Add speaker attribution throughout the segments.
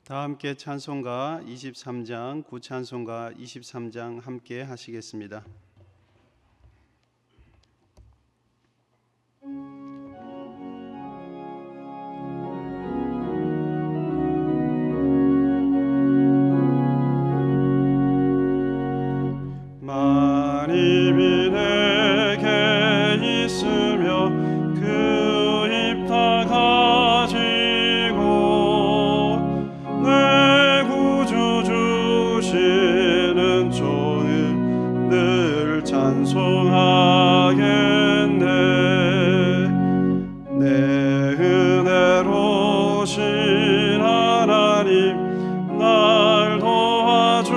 Speaker 1: 다 함께 찬송가 23장, 구찬송가 23장 함께 하시겠습니다. 만입이 내게 있으며 그 입 다 가지고 내 구주 주시는 종을 늘 찬송하겠네. 내 은혜로우신 하나님 날 도와주시고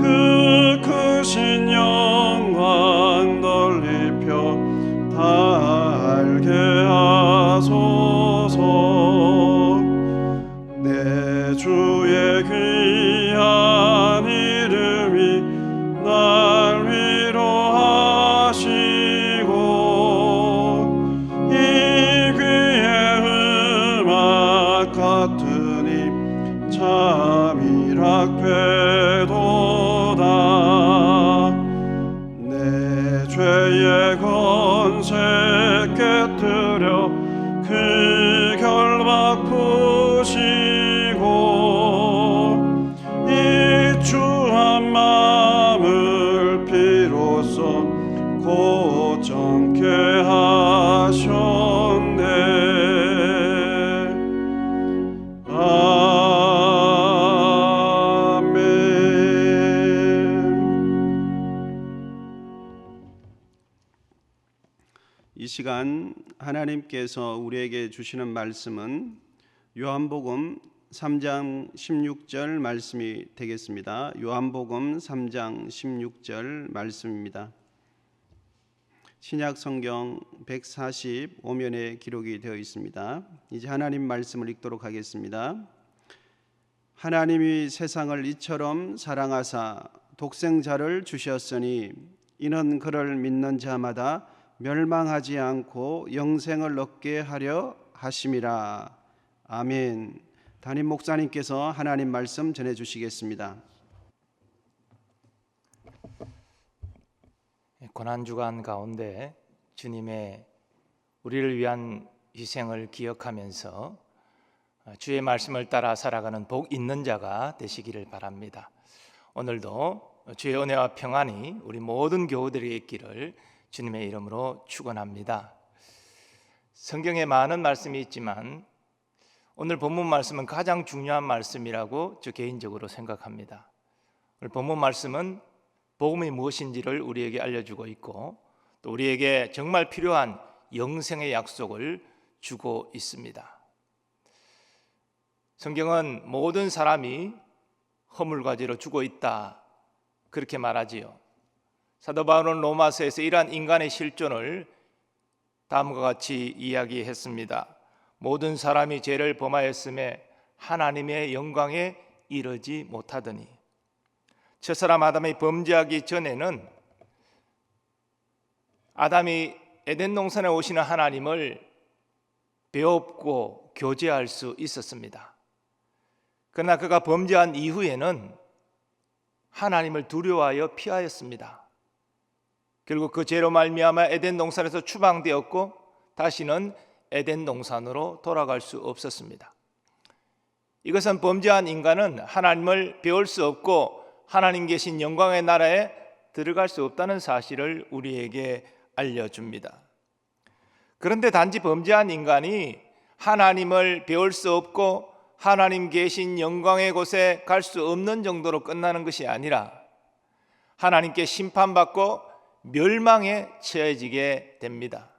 Speaker 1: 그 크신 영광 널리 펴 다 알게 하소서. 내 주의 귀한 이름이 날 위로하시고 이 귀의 음악 같으니 참이라 궤도다. 내 죄의 건세 깨뜨려 그 결박 푸시고 이 추한 마음을 비로소 고정케 하셨네. 이 시간 하나님께서 우리에게 주시는 말씀은 요한복음 3장 16절 말씀이 되겠습니다. 요한복음 3장 16절 말씀입니다. 신약 성경 145면에 기록이 되어 있습니다. 이제 하나님 말씀을 읽도록 하겠습니다. 하나님이 세상을 이처럼 사랑하사 독생자를 주셨으니 이는 그를 믿는 자마다 멸망하지 않고 영생을 얻게 하려 하심이라. 아멘. 담임 목사님께서 하나님 말씀 전해주시겠습니다.
Speaker 2: 고난주간 가운데 주님의 우리를 위한 희생을 기억하면서 주의 말씀을 따라 살아가는 복 있는 자가 되시기를 바랍니다. 오늘도 주의 은혜와 평안이 우리 모든 교우들에게 있기를 주님의 이름으로 축원합니다. 성경에 많은 말씀이 있지만 오늘 본문 말씀은 가장 중요한 말씀이라고 저 개인적으로 생각합니다. 오늘 본문 말씀은 복음이 무엇인지를 우리에게 알려주고 있고 또 우리에게 정말 필요한 영생의 약속을 주고 있습니다. 성경은 모든 사람이 허물과제로 죽어 있다 그렇게 말하지요. 사도 바울은 로마서에서 이러한 인간의 실존을 다음과 같이 이야기했습니다. 모든 사람이 죄를 범하였음에 하나님의 영광에 이르지 못하더니. 첫사람 아담이 범죄하기 전에는 아담이 에덴 동산에 오시는 하나님을 배웠고 교제할 수 있었습니다. 그러나 그가 범죄한 이후에는 하나님을 두려워하여 피하였습니다. 결국 그 죄로 말미암아 에덴 동산에서 추방되었고 다시는 에덴 동산으로 돌아갈 수 없었습니다. 이것은 범죄한 인간은 하나님을 배울 수 없고 하나님 계신 영광의 나라에 들어갈 수 없다는 사실을 우리에게 알려줍니다. 그런데 단지 범죄한 인간이 하나님을 배울 수 없고 하나님 계신 영광의 곳에 갈 수 없는 정도로 끝나는 것이 아니라 하나님께 심판받고 멸망에 처해지게 됩니다.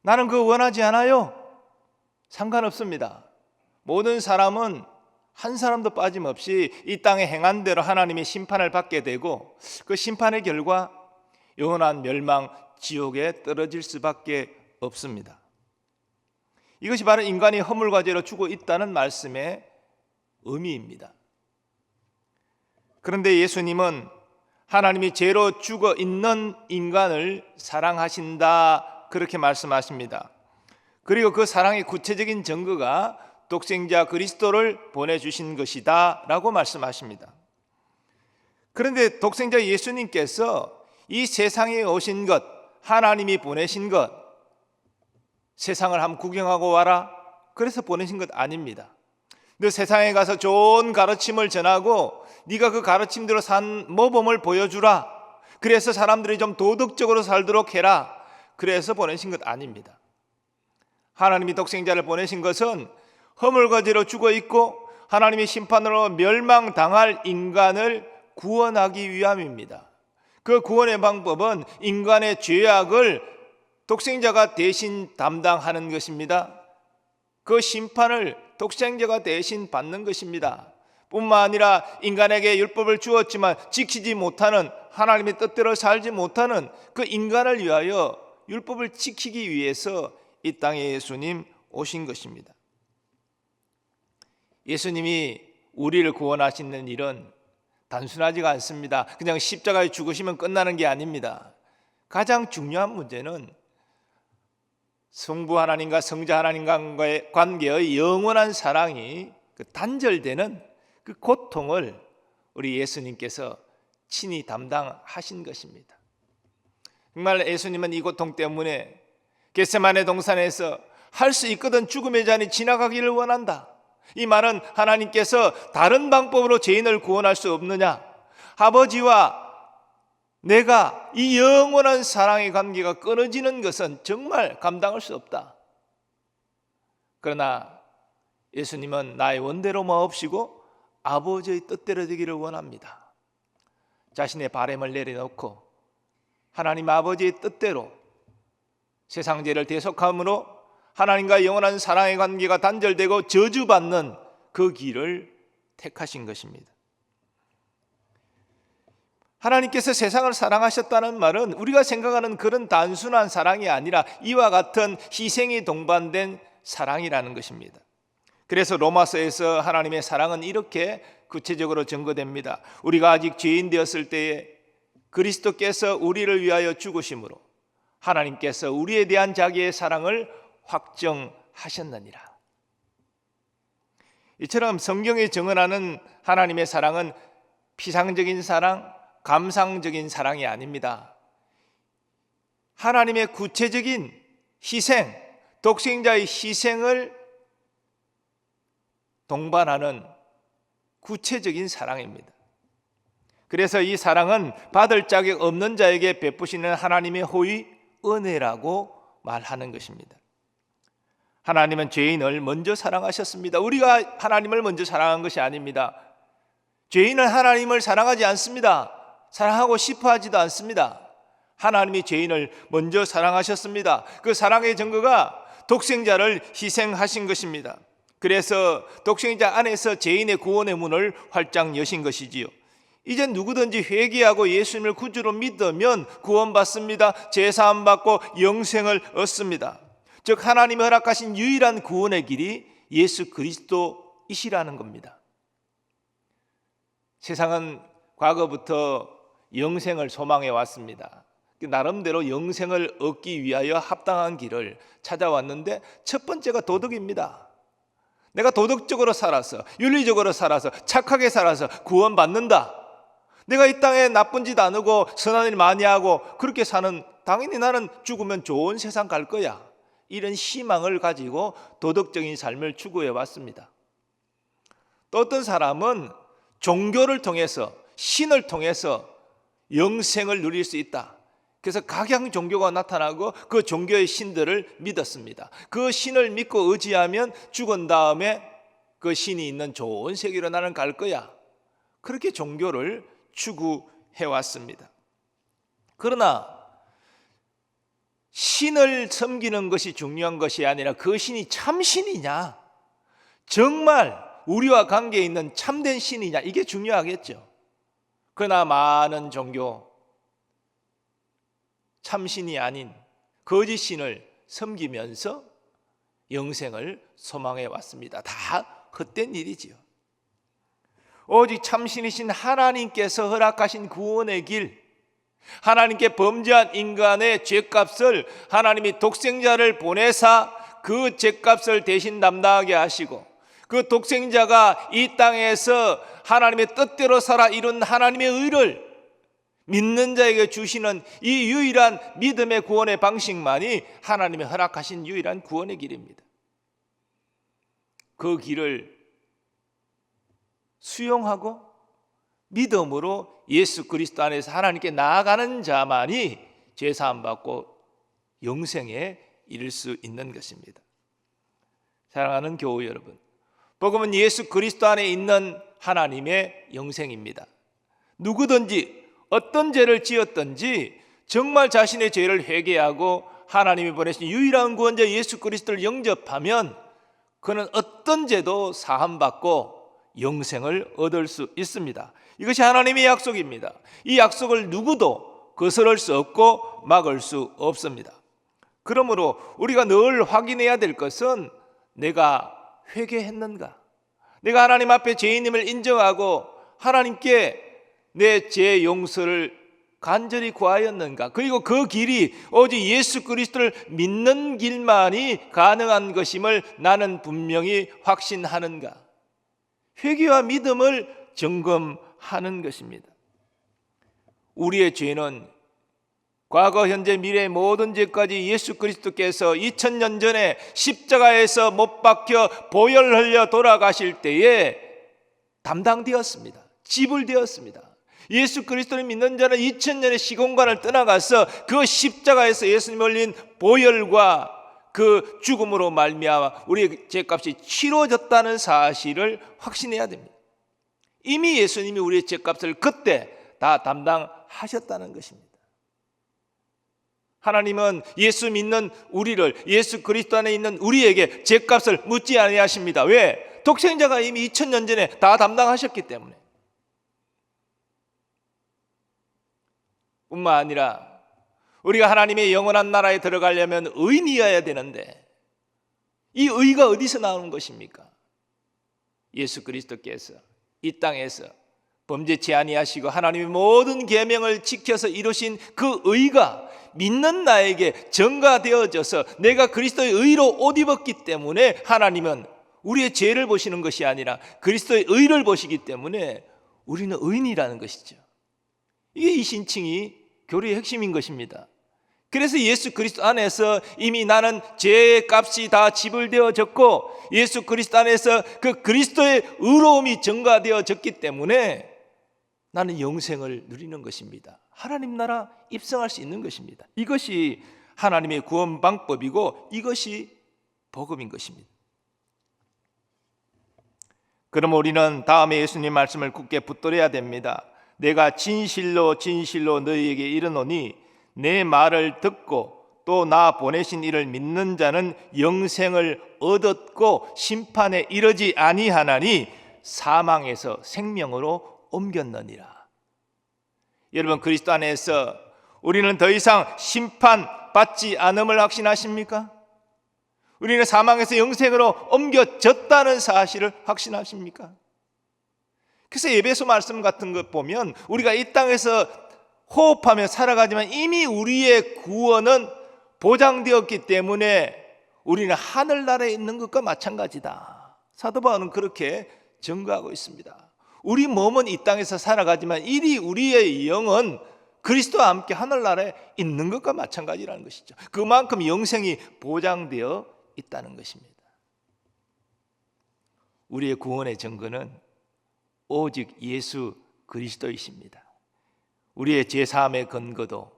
Speaker 2: 나는 그거 원하지 않아요. 상관없습니다. 모든 사람은 한 사람도 빠짐없이 이 땅에 행한 대로 하나님의 심판을 받게 되고 그 심판의 결과 영원한 멸망, 지옥에 떨어질 수밖에 없습니다. 이것이 바로 인간이 허물과 죄로 죽어 있다는 말씀의 의미입니다. 그런데 예수님은 하나님이 죄로 죽어 있는 인간을 사랑하신다 그렇게 말씀하십니다. 그리고 그 사랑의 구체적인 증거가 독생자 그리스도를 보내주신 것이다 라고 말씀하십니다. 그런데 독생자 예수님께서 이 세상에 오신 것, 하나님이 보내신 것, 세상을 한번 구경하고 와라, 그래서 보내신 것 아닙니다. 너 세상에 가서 좋은 가르침을 전하고 네가 그 가르침대로 산 모범을 보여주라, 그래서 사람들이 좀 도덕적으로 살도록 해라, 그래서 보내신 것 아닙니다. 하나님이 독생자를 보내신 것은 허물과죄로 죽어 있고 하나님의 심판으로 멸망당할 인간을 구원하기 위함입니다. 그 구원의 방법은 인간의 죄악을 독생자가 대신 담당하는 것입니다. 그 심판을 독생자가 대신 받는 것입니다. 뿐만 아니라 인간에게 율법을 주었지만 지키지 못하는, 하나님의 뜻대로 살지 못하는 그 인간을 위하여 율법을 지키기 위해서 이 땅에 예수님 오신 것입니다. 예수님이 우리를 구원하시는 일은 단순하지가 않습니다. 그냥 십자가에 죽으시면 끝나는 게 아닙니다. 가장 중요한 문제는 성부 하나님과 성자 하나님과의 관계의 영원한 사랑이 단절되는 그 고통을 우리 예수님께서 친히 담당하신 것입니다. 정말 예수님은 이 고통 때문에 겟세마네 동산에서 할 수 있거든 죽음의 잔이 지나가기를 원한다. 이 말은 하나님께서 다른 방법으로 죄인을 구원할 수 없느냐, 아버지와 내가 이 영원한 사랑의 관계가 끊어지는 것은 정말 감당할 수 없다. 그러나 예수님은 나의 원대로 마옵시고 아버지의 뜻대로 되기를 원합니다. 자신의 바람을 내려놓고 하나님 아버지의 뜻대로 세상 죄를 대속함으로 하나님과 영원한 사랑의 관계가 단절되고 저주받는 그 길을 택하신 것입니다. 하나님께서 세상을 사랑하셨다는 말은 우리가 생각하는 그런 단순한 사랑이 아니라 이와 같은 희생이 동반된 사랑이라는 것입니다. 그래서 로마서에서 하나님의 사랑은 이렇게 구체적으로 증거됩니다. 우리가 아직 죄인 되었을 때에 그리스도께서 우리를 위하여 죽으심으로 하나님께서 우리에 대한 자기의 사랑을 확정하셨느니라. 이처럼 성경에 증언하는 하나님의 사랑은 피상적인 사랑, 감상적인 사랑이 아닙니다. 하나님의 구체적인 희생, 독생자의 희생을 동반하는 구체적인 사랑입니다. 그래서 이 사랑은 받을 자격 없는 자에게 베푸시는 하나님의 호의 은혜라고 말하는 것입니다. 하나님은 죄인을 먼저 사랑하셨습니다. 우리가 하나님을 먼저 사랑한 것이 아닙니다. 죄인은 하나님을 사랑하지 않습니다. 사랑하고 싶어 하지도 않습니다. 하나님이 죄인을 먼저 사랑하셨습니다. 그 사랑의 증거가 독생자를 희생하신 것입니다. 그래서 독생자 안에서 죄인의 구원의 문을 활짝 여신 것이지요. 이제 누구든지 회개하고 예수님을 구주로 믿으면 구원받습니다. 제사함 받고 영생을 얻습니다. 즉 하나님이 허락하신 유일한 구원의 길이 예수 그리스도이시라는 겁니다. 세상은 과거부터 영생을 소망해 왔습니다. 나름대로 영생을 얻기 위하여 합당한 길을 찾아왔는데 첫 번째가 도덕입니다. 내가 도덕적으로 살아서, 윤리적으로 살아서, 착하게 살아서 구원받는다. 내가 이 땅에 나쁜 짓 안 하고 선한 일 많이 하고 그렇게 사는, 당연히 나는 죽으면 좋은 세상 갈 거야, 이런 희망을 가지고 도덕적인 삶을 추구해 왔습니다. 또 어떤 사람은 종교를 통해서, 신을 통해서 영생을 누릴 수 있다. 그래서 각양 종교가 나타나고 그 종교의 신들을 믿었습니다. 그 신을 믿고 의지하면 죽은 다음에 그 신이 있는 좋은 세계로 나는 갈 거야. 그렇게 종교를 추구해 왔습니다. 그러나 신을 섬기는 것이 중요한 것이 아니라 그 신이 참 신이냐, 정말 우리와 관계 있는 참된 신이냐, 이게 중요하겠죠. 그러나 많은 종교, 참신이 아닌 거짓 신을 섬기면서 영생을 소망해 왔습니다. 다 헛된 일이지요. 오직 참신이신 하나님께서 허락하신 구원의 길, 하나님께 범죄한 인간의 죄값을 하나님이 독생자를 보내사 그 죗값을 대신 담당하게 하시고 그 독생자가 이 땅에서 하나님의 뜻대로 살아 이룬 하나님의 의를 믿는 자에게 주시는 이 유일한 믿음의 구원의 방식만이 하나님이 허락하신 유일한 구원의 길입니다. 그 길을 수용하고 믿음으로 예수 그리스도 안에서 하나님께 나아가는 자만이 죄사함 받고 영생에 이를 수 있는 것입니다. 사랑하는 교우 여러분, 복음은 예수 그리스도 안에 있는 하나님의 영생입니다. 누구든지 어떤 죄를 지었든지 정말 자신의 죄를 회개하고 하나님이 보내신 유일한 구원자 예수 그리스도를 영접하면 그는 어떤 죄도 사함받고 영생을 얻을 수 있습니다. 이것이 하나님의 약속입니다. 이 약속을 누구도 거스를 수 없고 막을 수 없습니다. 그러므로 우리가 늘 확인해야 될 것은 내가 회개했는가? 내가 하나님 앞에 죄인임을 인정하고 하나님께 내 죄 용서를 간절히 구하였는가? 그리고 그 길이 오직 예수 그리스도를 믿는 길만이 가능한 것임을 나는 분명히 확신하는가? 회개와 믿음을 점검하는 것입니다. 우리의 죄는 과거, 현재, 미래의 모든 죄까지 예수 그리스도께서 2000년 전에 십자가에서 못 박혀 보혈 흘려 돌아가실 때에 담당되었습니다. 지불되었습니다. 예수 죄를 믿는 자는 2000년의 시공간을 떠나가서 그 십자가에서 예수님 흘린 보혈과 그 죽음으로 말미암아 우리의 죄값이 치러졌다는 사실을 확신해야 됩니다. 이미 예수님이 우리의 죄값을 그때 다 담당하셨다는 것입니다. 하나님은 예수 믿는 우리를, 예수 그리스도 안에 있는 우리에게 죄값을 묻지 아니하십니다. 왜? 독생자가 이미 2000년 전에 다 담당하셨기 때문에. 뿐만 아니라 우리가 하나님의 영원한 나라에 들어가려면 의인이어야 되는데 이 의가 어디서 나오는 것입니까? 예수 그리스도께서 이 땅에서 범죄치 아니하시고 하나님의 모든 계명을 지켜서 이루신 그 의가 믿는 나에게 전가되어져서 내가 그리스도의 의로 옷 입었기 때문에 하나님은 우리의 죄를 보시는 것이 아니라 그리스도의 의를 보시기 때문에 우리는 의인이라는 것이죠. 이게 이 신칭이 교리의 핵심인 것입니다. 그래서 예수 그리스도 안에서 이미 나는 죄의 값이 다 지불되어졌고 예수 그리스도 안에서 그 그리스도의 의로움이 전가되어졌기 때문에 나는 영생을 누리는 것입니다. 하나님 나라 입성할 수 있는 것입니다. 이것이 하나님의 구원 방법이고 이것이 복음인 것입니다. 그럼 우리는 다음에 예수님 말씀을 굳게 붙들어야 됩니다. 내가 진실로 진실로 너희에게 이르노니 내 말을 듣고 또 나 보내신 이를 믿는 자는 영생을 얻었고 심판에 이르지 아니하나니 사망에서 생명으로 옮겼느니라. 여러분, 그리스도 안에서 우리는 더 이상 심판받지 않음을 확신하십니까? 우리는 사망에서 영생으로 옮겨졌다는 사실을 확신하십니까? 그래서 에베소 말씀 같은 것 보면 우리가 이 땅에서 호흡하며 살아가지만 이미 우리의 구원은 보장되었기 때문에 우리는 하늘나라에 있는 것과 마찬가지다. 사도 바울은 그렇게 증거하고 있습니다. 우리 몸은 이 땅에서 살아가지만 이리 우리의 영은 그리스도와 함께 하늘나라에 있는 것과 마찬가지라는 것이죠. 그만큼 영생이 보장되어 있다는 것입니다. 우리의 구원의 증거는 오직 예수 그리스도이십니다. 우리의 제사함의 근거도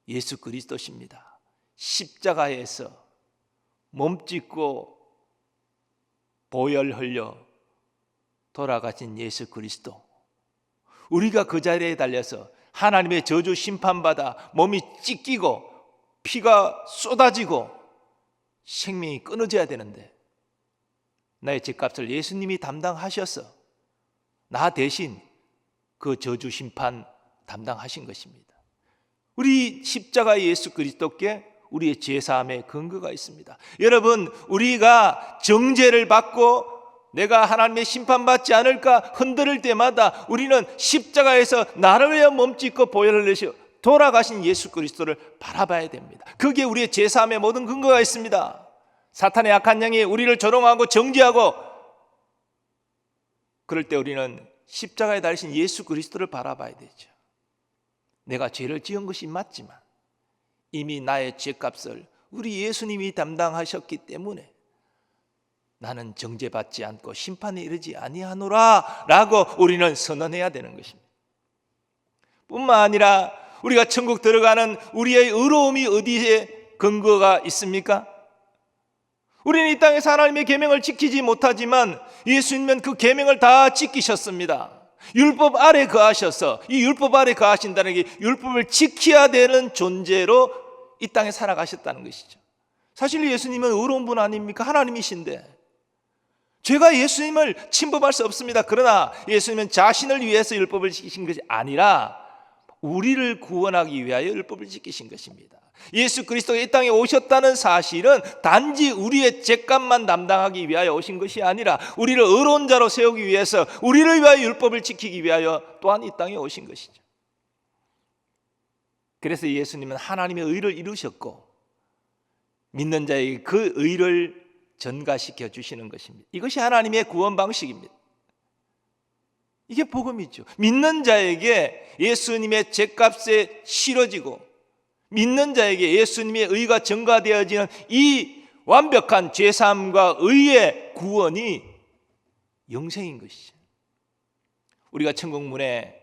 Speaker 2: 예수 그리스도십니다. 십자가에서 몸짓고 보혈 흘려 돌아가신 예수 그리스도. 우리가 그 자리에 달려서 하나님의 저주 심판받아 몸이 찢기고 피가 쏟아지고 생명이 끊어져야 되는데 나의 죄값을 예수님이 담당하셔서 나 대신 그 저주 심판 담당하신 것입니다. 우리 십자가의 예수 그리스도께 우리의 죄사함의 근거가 있습니다. 여러분, 우리가 정죄를 받고 내가 하나님의 심판받지 않을까 흔들릴 때마다 우리는 십자가에서 나를 위해 몸짓고 보혈을 흘리시고 돌아가신 예수 그리스도를 바라봐야 됩니다. 그게 우리의 죄사함의 모든 근거가 있습니다. 사탄의 악한 영이 우리를 조롱하고 정죄하고, 그럴 때 우리는 십자가에 달리신 예수 그리스도를 바라봐야 되죠. 내가 죄를 지은 것이 맞지만 이미 나의 죄값을 우리 예수님이 담당하셨기 때문에 나는 정죄받지 않고 심판에 이르지 아니하노라 라고 우리는 선언해야 되는 것입니다. 뿐만 아니라 우리가 천국 들어가는 우리의 의로움이 어디에 근거가 있습니까? 우리는 이 땅에서 하나님의 계명을 지키지 못하지만 예수님은 그 계명을 다 지키셨습니다. 율법 아래 거하셔서, 이 율법 아래 거하신다는 게 율법을 지켜야 되는 존재로 이 땅에 살아가셨다는 것이죠. 사실 예수님은 의로운 분 아닙니까? 하나님이신데 죄가 예수님을 침범할 수 없습니다. 그러나 예수님은 자신을 위해서 율법을 지키신 것이 아니라 우리를 구원하기 위하여 율법을 지키신 것입니다. 예수 그리스도가 이 땅에 오셨다는 사실은 단지 우리의 죄값만 담당하기 위하여 오신 것이 아니라 우리를 의로운 자로 세우기 위해서, 우리를 위하여 율법을 지키기 위하여 또한 이 땅에 오신 것이죠. 그래서 예수님은 하나님의 의를 이루셨고 믿는 자에게 그 의를 전가시켜 주시는 것입니다. 이것이 하나님의 구원 방식입니다. 이게 복음이죠. 믿는 자에게 예수님의 죄값에 실어지고 믿는 자에게 예수님의 의가 전가되어지는 이 완벽한 죄사함과 의의 구원이 영생인 것이죠. 우리가 천국문에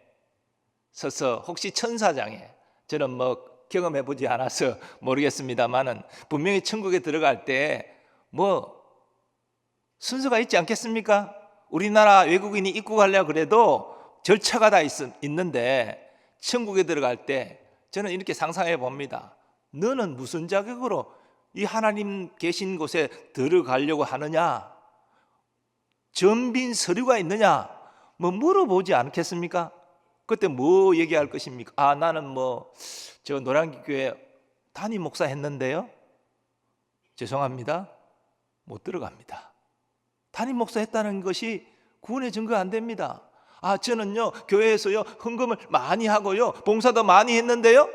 Speaker 2: 서서 혹시 천사장에, 저는 경험해 보지 않아서 모르겠습니다만은 분명히 천국에 들어갈 때 순서가 있지 않겠습니까? 우리나라 외국인이 입국하려고 그래도 절차가 다 있는데 천국에 들어갈 때 저는 이렇게 상상해 봅니다. 너는 무슨 자격으로 이 하나님 계신 곳에 들어가려고 하느냐? 전빈 서류가 있느냐? 물어보지 않겠습니까? 그때 뭐 얘기할 것입니까? 나는 저 노량기교회 담임 목사 했는데요. 죄송합니다. 못 들어갑니다. 담임 목사 했다는 것이 구원의 증거가 안 됩니다. 저는요 교회에서요 헌금을 많이 하고요 봉사도 많이 했는데요,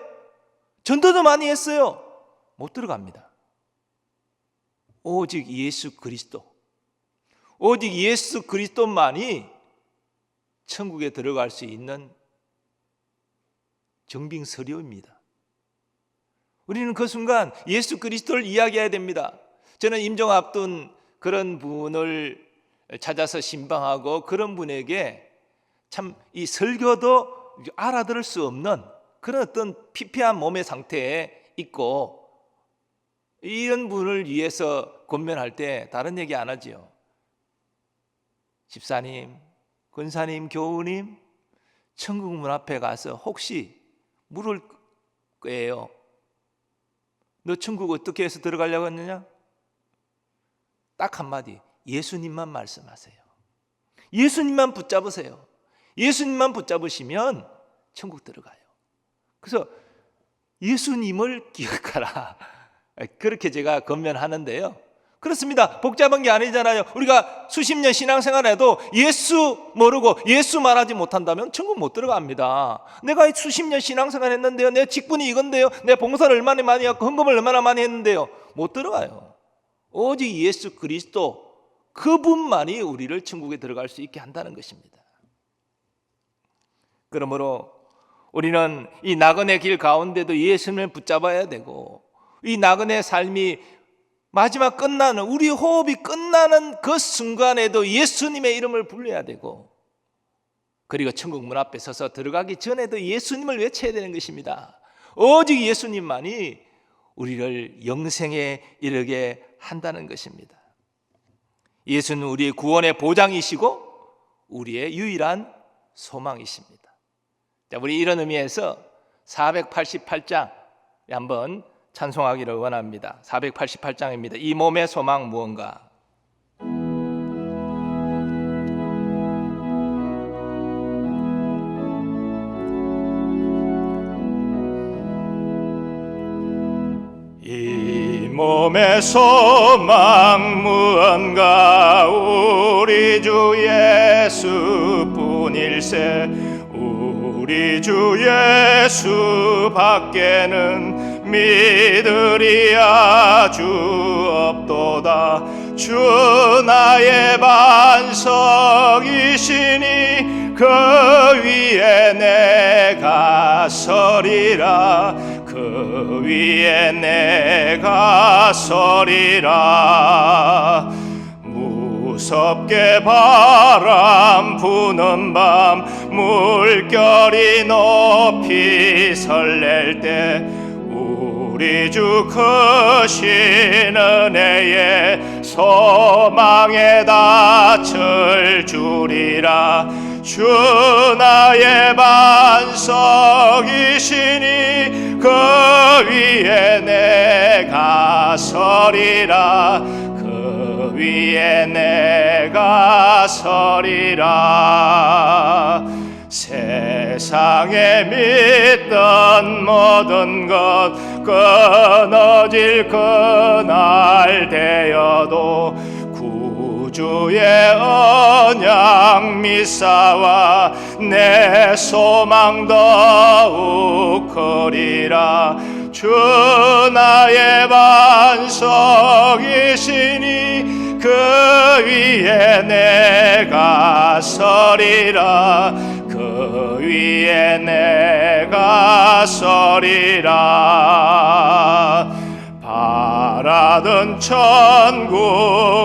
Speaker 2: 전도도 많이 했어요. 못 들어갑니다. 오직 예수 그리스도, 오직 예수 그리스도만이 천국에 들어갈 수 있는 정빙 서류입니다. 우리는 그 순간 예수 그리스도를 이야기해야 됩니다. 저는 임종 앞둔 그런 분을 찾아서 신방하고 그런 분에게 참 이 설교도 알아들을 수 없는 그런 어떤 피폐한 몸의 상태에 있고, 이런 분을 위해서 권면할 때 다른 얘기 안 하지요. 집사님, 권사님, 교우님, 천국 문 앞에 가서 혹시 물을 거예요. 너 천국 어떻게 해서 들어가려고 했느냐? 딱 한마디, 예수님만 말씀하세요. 예수님만 붙잡으세요. 예수님만 붙잡으시면 천국 들어가요. 그래서 예수님을 기억하라, 그렇게 제가 권면하는데요. 그렇습니다. 복잡한 게 아니잖아요. 우리가 수십 년 신앙생활해도 예수 모르고 예수 말하지 못한다면 천국 못 들어갑니다. 내가 수십 년 신앙생활 했는데요, 내 직분이 이건데요, 내 봉사를 얼마나 많이 했고 헌금을 얼마나 많이 했는데요, 못 들어가요. 오직 예수 그리스도, 그분만이 우리를 천국에 들어갈 수 있게 한다는 것입니다. 그러므로 우리는 이 나그네 길 가운데도 예수님을 붙잡아야 되고, 이 나그네 삶이 마지막 끝나는, 우리 호흡이 끝나는 그 순간에도 예수님의 이름을 불러야 되고, 그리고 천국 문 앞에 서서 들어가기 전에도 예수님을 외쳐야 되는 것입니다. 오직 예수님만이 우리를 영생에 이르게 한다는 것입니다. 예수는 우리의 구원의 보장이시고 우리의 유일한 소망이십니다. 자, 우리 이런 의미에서 488장 한번 찬송하기를 원합니다. 488장입니다. 이 몸의 소망 무언가. 이 몸의 소망 무언가, 우리 주 예수뿐일세. 우리 주 예수 밖에는 믿으리야 주옵도다. 주 나의 반석이시니 그 위에 내가 서리라. 그 위에 내가 서리라. 무섭게 바람 부는 밤 물결이 높이 설렐 때 우리 주 크신 은혜에 소망에 닻을 주리라. 주 나의 반석이시니 그 위에 내가 서리라. 그 위에 내가 서리라. 세상에 믿던 모든 것 끊어질 그날 되어도 구주의 언약 믿사와 내 소망 더욱 크리라. 주 나의 반석이시니 그 위에 내가 서리라. 그 위에 내가 서리라. 바라던 천국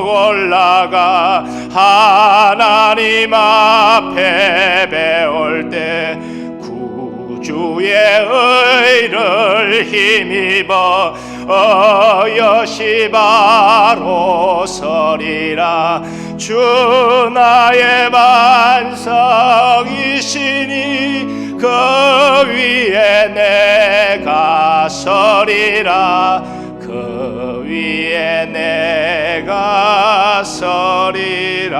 Speaker 2: 올라가 하나님 앞에 배울 때 구주의 의를 힘입어 어여시 바로 서리라. 주 나의 반석이시니 그 위에 내가 서리라. 그 위에 내가 서리라.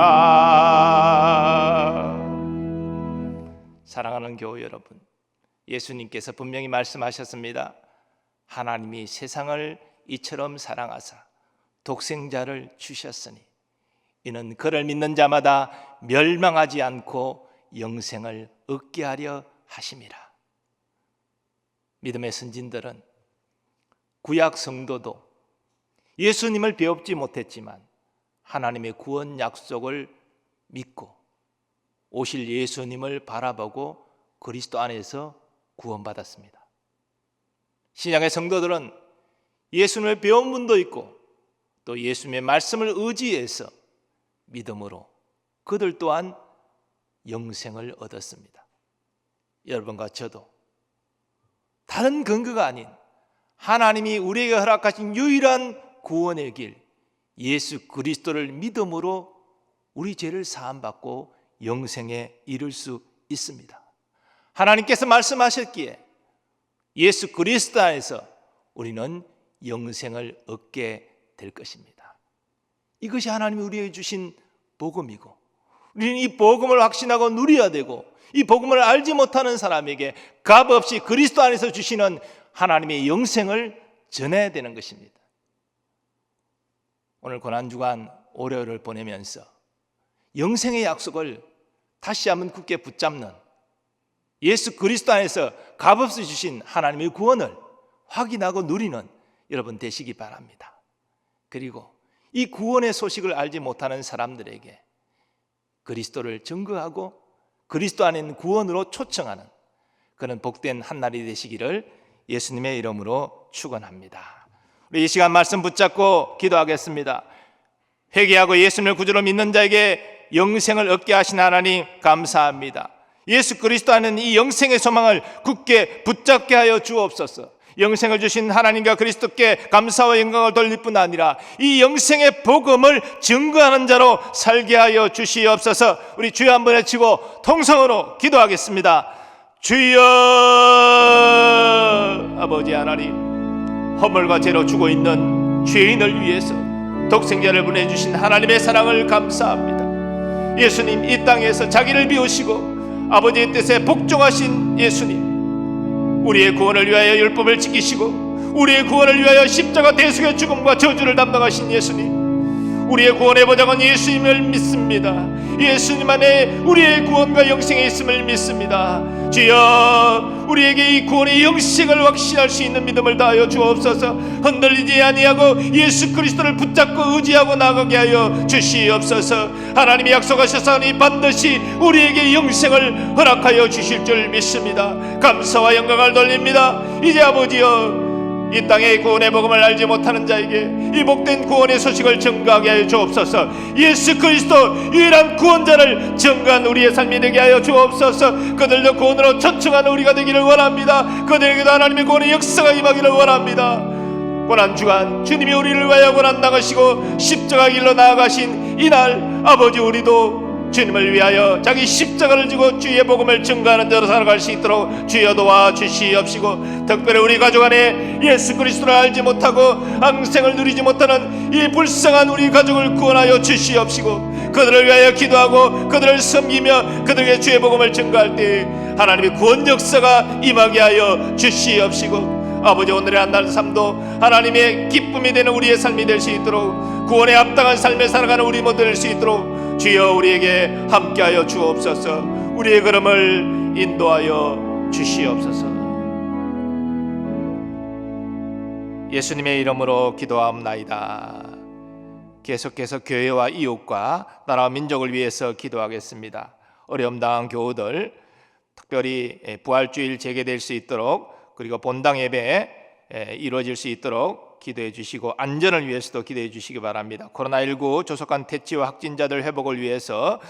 Speaker 2: 사랑하는 교우 여러분, 예수님께서 분명히 말씀하셨습니다. 하나님이 세상을 이처럼 사랑하사 독생자를 주셨으니 이는 그를 믿는 자마다 멸망하지 않고 영생을 얻게 하려 하심이라. 믿음의 선진들은 구약 성도도 예수님을 배웁지 못했지만 하나님의 구원 약속을 믿고 오실 예수님을 바라보고 그리스도 안에서 구원받았습니다. 신약의 성도들은 예수님을 배운 분도 있고 또 예수님의 말씀을 의지해서 믿음으로 그들 또한 영생을 얻었습니다. 여러분과 저도 다른 근거가 아닌 하나님이 우리에게 허락하신 유일한 구원의 길 예수 그리스도를 믿음으로 우리 죄를 사함받고 영생에 이를 수 있습니다. 하나님께서 말씀하셨기에 예수 그리스도 안에서 우리는 영생을 얻게 될 것입니다. 이것이 하나님이 우리에게 주신 복음이고 우리는 이 복음을 확신하고 누려야 되고 이 복음을 알지 못하는 사람에게 값없이 그리스도 안에서 주시는 하나님의 영생을 전해야 되는 것입니다. 오늘 고난주간 월요일을 보내면서 영생의 약속을 다시 한번 굳게 붙잡는 예수 그리스도 안에서 값없이 주신 하나님의 구원을 확인하고 누리는 여러분 되시기 바랍니다. 그리고 이 구원의 소식을 알지 못하는 사람들에게 그리스도를 증거하고 그리스도 안에 있는 구원으로 초청하는 그런 복된 한날이 되시기를 예수님의 이름으로 축원합니다. 우리 이 시간 말씀 붙잡고 기도하겠습니다. 회개하고 예수님을 구주로 믿는 자에게 영생을 얻게 하신 하나님 감사합니다. 예수 그리스도 안에는 이 영생의 소망을 굳게 붙잡게 하여 주옵소서. 영생을 주신 하나님과 그리스도께 감사와 영광을 돌릴 뿐 아니라 이 영생의 복음을 증거하는 자로 살게 하여 주시옵소서. 우리 주여 한번 외치고 통성으로 기도하겠습니다. 주여. 아버지 하나님, 허물과 죄로 죽어 있는 죄인을 위해서 독생자를 보내주신 하나님의 사랑을 감사합니다. 예수님 이 땅에서 자기를 비우시고 아버지의 뜻에 복종하신 예수님, 우리의 구원을 위하여 율법을 지키시고 우리의 구원을 위하여 십자가 대속의 죽음과 저주를 담당하신 예수님, 우리의 구원의 보장은 예수님을 믿습니다. 예수님 안에 우리의 구원과 영생이 있음을 믿습니다. 주여, 우리에게 이 구원의 영생을 확신할 수 있는 믿음을 다하여 주옵소서. 흔들리지 아니하고 예수 그리스도를 붙잡고 의지하고 나가게 하여 주시옵소서. 하나님이 약속하셨사오니 반드시 우리에게 영생을 허락하여 주실 줄 믿습니다. 감사와 영광을 돌립니다. 이제 아버지여, 이 땅의 구원의 복음을 알지 못하는 자에게 이 복된 구원의 소식을 전가하게 하여 주옵소서. 예수 그리스도 유일한 구원자를 전가한 우리의 삶이 되게 하여 주옵소서. 그들도 구원으로 초청하는 우리가 되기를 원합니다. 그들에게도 하나님의 구원의 역사가 임하기를 원합니다. 고난주간 주님이 우리를 위하여 고난 당하시고 십자가 길로 나아가신 이날, 아버지, 우리도 주님을 위하여 자기 십자가를 지고 주의 복음을 증거하는 자로 살아갈 수 있도록 주여 도와주시옵시고, 특별히 우리 가족 안에 예수 그리스도를 알지 못하고 영생을 누리지 못하는 이 불쌍한 우리 가족을 구원하여 주시옵시고, 그들을 위하여 기도하고 그들을 섬기며 그들에게 주의 복음을 증거할 때 하나님의 구원 역사가 임하게 하여 주시옵시고, 아버지, 오늘의 한날 삶도 하나님의 기쁨이 되는 우리의 삶이 될 수 있도록, 구원에 합당한 삶을 살아가는 우리 모두 될 수 있도록 주여 우리에게 함께하여 주옵소서. 우리의 걸음을 인도하여 주시옵소서. 예수님의 이름으로 기도하옵나이다. 계속해서 교회와 이웃과 나라와 민족을 위해서 기도하겠습니다. 어려움 당한 교우들, 특별히 부활주일 재개될 수 있도록, 그리고 본당 예배 이루어질 수 있도록 기도해 주시고, 안전을 위해서도 기도해 주시기 바랍니다. 코로나19 조속한 퇴치와 확진자들 회복을 위해서,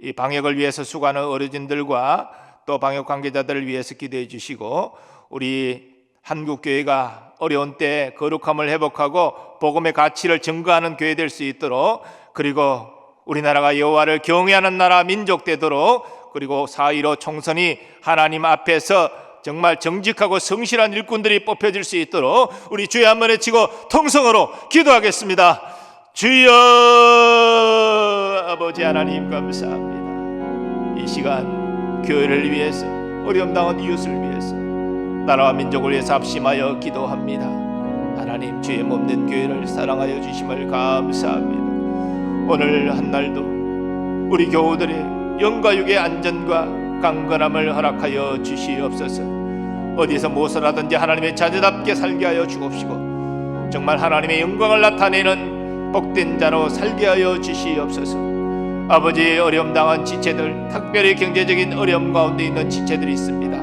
Speaker 2: 이 방역을 위해서 수고하는 어르신들과 또 방역 관계자들을 위해서 기도해 주시고, 우리 한국교회가 어려운 때 거룩함을 회복하고 복음의 가치를 증거하는 교회 될 수 있도록, 그리고 우리나라가 여호와를 경외하는 나라 민족 되도록, 그리고 4.15 총선이 하나님 앞에서 정말 정직하고 성실한 일꾼들이 뽑혀질 수 있도록 우리 주여 한 번 외치고 통성으로 기도하겠습니다. 주여, 아버지 하나님 감사합니다. 이 시간 교회를 위해서, 어려움 당한 이웃을 위해서, 나라와 민족을 위해서 합심하여 기도합니다. 하나님, 주의 몸된 교회를 사랑하여 주심을 감사합니다. 오늘 한날도 우리 교우들의 영과 육의 안전과 강건함을 허락하여 주시옵소서. 어디서 무엇을 하든지 하나님의 자녀답게 살게 하여 주옵시고, 정말 하나님의 영광을 나타내는 복된 자로 살게 하여 주시옵소서. 아버지, 어려움 당한 지체들, 특별히 경제적인 어려움 가운데 있는 지체들이 있습니다.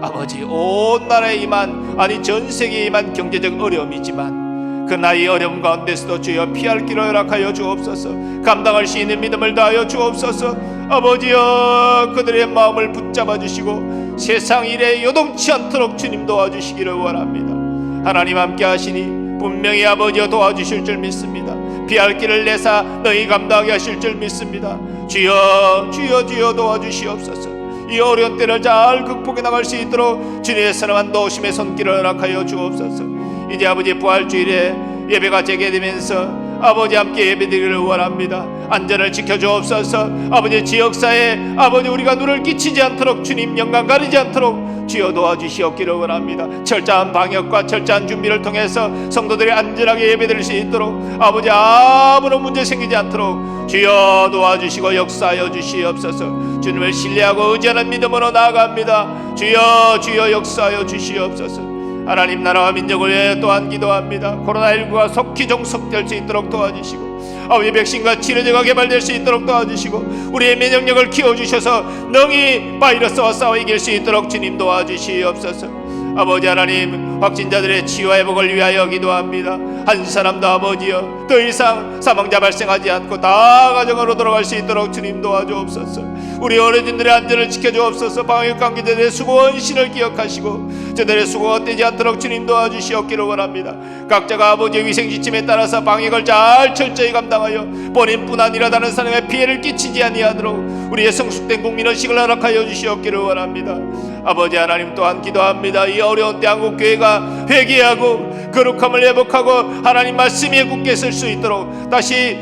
Speaker 2: 아버지, 온 나라에 임한, 아니 전 세계에 임한 경제적 어려움이지만 그 나이 어려움 가운데서도 주여 피할 길을 허락하여 주옵소서. 감당할 수 있는 믿음을 다하여 주옵소서. 아버지여, 그들의 마음을 붙잡아 주시고 세상 일에 요동치 않도록 주님 도와주시기를 원합니다. 하나님 함께 하시니 분명히 아버지여 도와주실 줄 믿습니다. 피할 길을 내사 너희 감당하게 하실 줄 믿습니다. 주여, 주여, 주여 도와주시옵소서. 이 어려운 때를 잘 극복해 나갈 수 있도록 주님의 사랑한 도우심의 손길을 허락하여 주옵소서. 이제 아버지 부활주일에 예배가 재개되면서 아버지 함께 예배드리기를 원합니다. 안전을 지켜주옵소서. 아버지 지역사회에 아버지 우리가 눈을 끼치지 않도록, 주님 영광 가리지 않도록 주여 도와주시옵기를 원합니다. 철저한 방역과 철저한 준비를 통해서 성도들이 안전하게 예배드릴 수 있도록 아버지 아무런 문제 생기지 않도록 주여 도와주시고 역사하여 주시옵소서. 주님을 신뢰하고 의지하는 믿음으로 나아갑니다. 주여, 주여 역사하여 주시옵소서. 하나님, 나라와 민족을 위하여 또한 기도합니다. 코로나19가 속히 종속될 수 있도록 도와주시고, 아버지 백신과 치료제가 개발될 수 있도록 도와주시고, 우리의 면역력을 키워주셔서 능히 바이러스와 싸워 이길 수 있도록 주님 도와주시옵소서. 아버지 하나님, 확진자들의 치유와 회복을 위하여 기도합니다. 한 사람도 아버지여 더 이상 사망자 발생하지 않고 다 가정으로 돌아갈 수 있도록 주님 도와주옵소서. 우리 어르신들의 안전을 지켜주옵소서. 방역 관계자들의 수고와 헌신을 기억하시고 저들의 수고가 떼지 않도록 주님 도와주시옵기를 원합니다. 각자가 아버지의 위생지침에 따라서 방역을 잘 철저히 감당하여 본인뿐 아니라 다른 사람의 피해를 끼치지 아니하도록 우리의 성숙된 국민의식을 허락하여 주시옵기를 원합니다. 아버지 하나님, 또한 기도합니다. 이 어려운 때 한국교회가 회개하고 거룩함을 회복하고 하나님 말씀에 굳게 설 수 있도록, 다시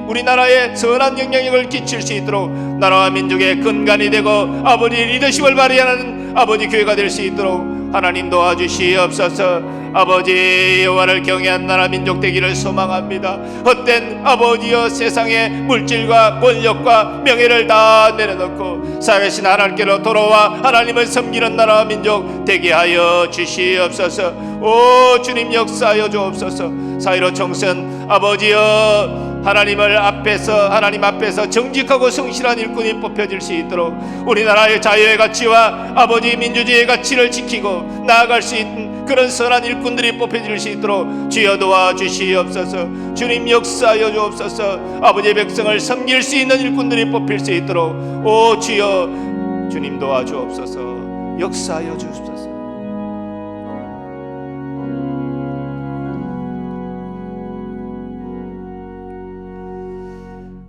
Speaker 2: 우리나라에 선한 영향력을 끼칠 수 있도록, 나라와 민족의 근간이 되고 아버지 리더십을 발휘하는 아버지 교회가 될 수 있도록 하나님 도와주시옵소서. 아버지, 여호와를 경외한 나라 민족 되기를 소망합니다. 헛된 아버지여 세상의 물질과 권력과 명예를 다 내려놓고 살아계신 하나님께로 돌아와 하나님을 섬기는 나라 민족 되게 하여 주시옵소서. 오 주님, 역사하여 주옵소서. 사이로 총선 아버지여, 하나님 앞에서 정직하고 성실한 일꾼이 뽑혀질 수 있도록 우리나라의 자유의 가치와 아버지 민주주의의 가치를 지키고 나아갈 수 있는 그런 선한 일꾼들이 뽑혀질 수 있도록 주여 도와주시옵소서. 주님, 역사하여 주옵소서. 아버지의 백성을 섬길 수 있는 일꾼들이 뽑힐 수 있도록 오 주여, 주님 도와주옵소서. 역사하여 주옵소서.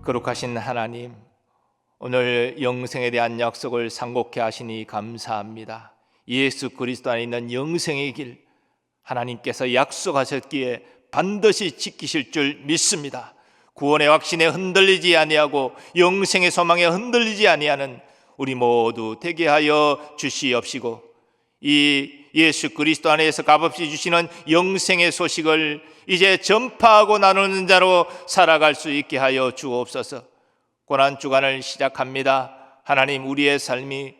Speaker 2: 거룩하신 하나님, 오늘 영생에 대한 약속을 상고케 하시니 감사합니다. 예수 그리스도 안에 있는 영생의 길, 하나님께서 약속하셨기에 반드시 지키실 줄 믿습니다. 구원의 확신에 흔들리지 아니하고 영생의 소망에 흔들리지 아니하는 우리 모두 되게 하여 주시옵시고, 이 예수 그리스도 안에서 값없이 주시는 영생의 소식을 이제 전파하고 나누는 자로 살아갈 수 있게 하여 주옵소서. 고난 주간을 시작합니다. 하나님, 우리의 삶이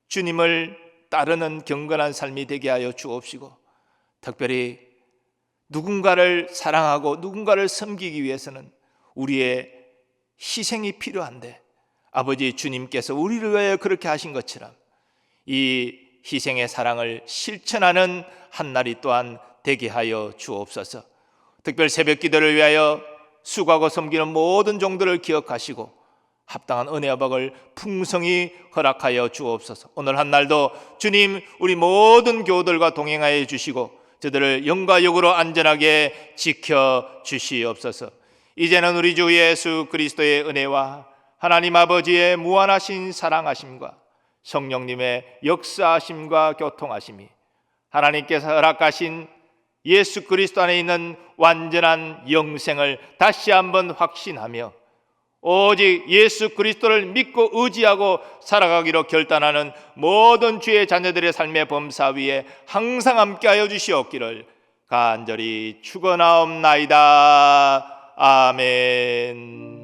Speaker 2: 주님을 따르는 경건한 삶이 되게 하여 주옵시고, 특별히 누군가를 사랑하고 누군가를 섬기기 위해서는 우리의 희생이 필요한데, 아버지 주님께서 우리를 위하여 그렇게 하신 것처럼 이 희생의 사랑을 실천하는 한 날이 또한 되게 하여 주옵소서. 특별 새벽 기도를 위하여 수고하고 섬기는 모든 종들을 기억하시고 합당한 은혜와 복을 풍성히 허락하여 주옵소서. 오늘 한 날도 주님, 우리 모든 교우들과 동행하여 주시고 저들을 영과 육으로 안전하게 지켜 주시옵소서. 이제는 우리 주 예수 그리스도의 은혜와 하나님 아버지의 무한하신 사랑하심과 성령님의 역사하심과 교통하심이, 하나님께서 허락하신 예수 그리스도 안에 있는 완전한 영생을 다시 한번 확신하며 오직 예수 그리스도를 믿고 의지하고 살아가기로 결단하는 모든 주의 자녀들의 삶의 범사 위에 항상 함께하여 주시옵기를 간절히 축원하옵나이다. 아멘.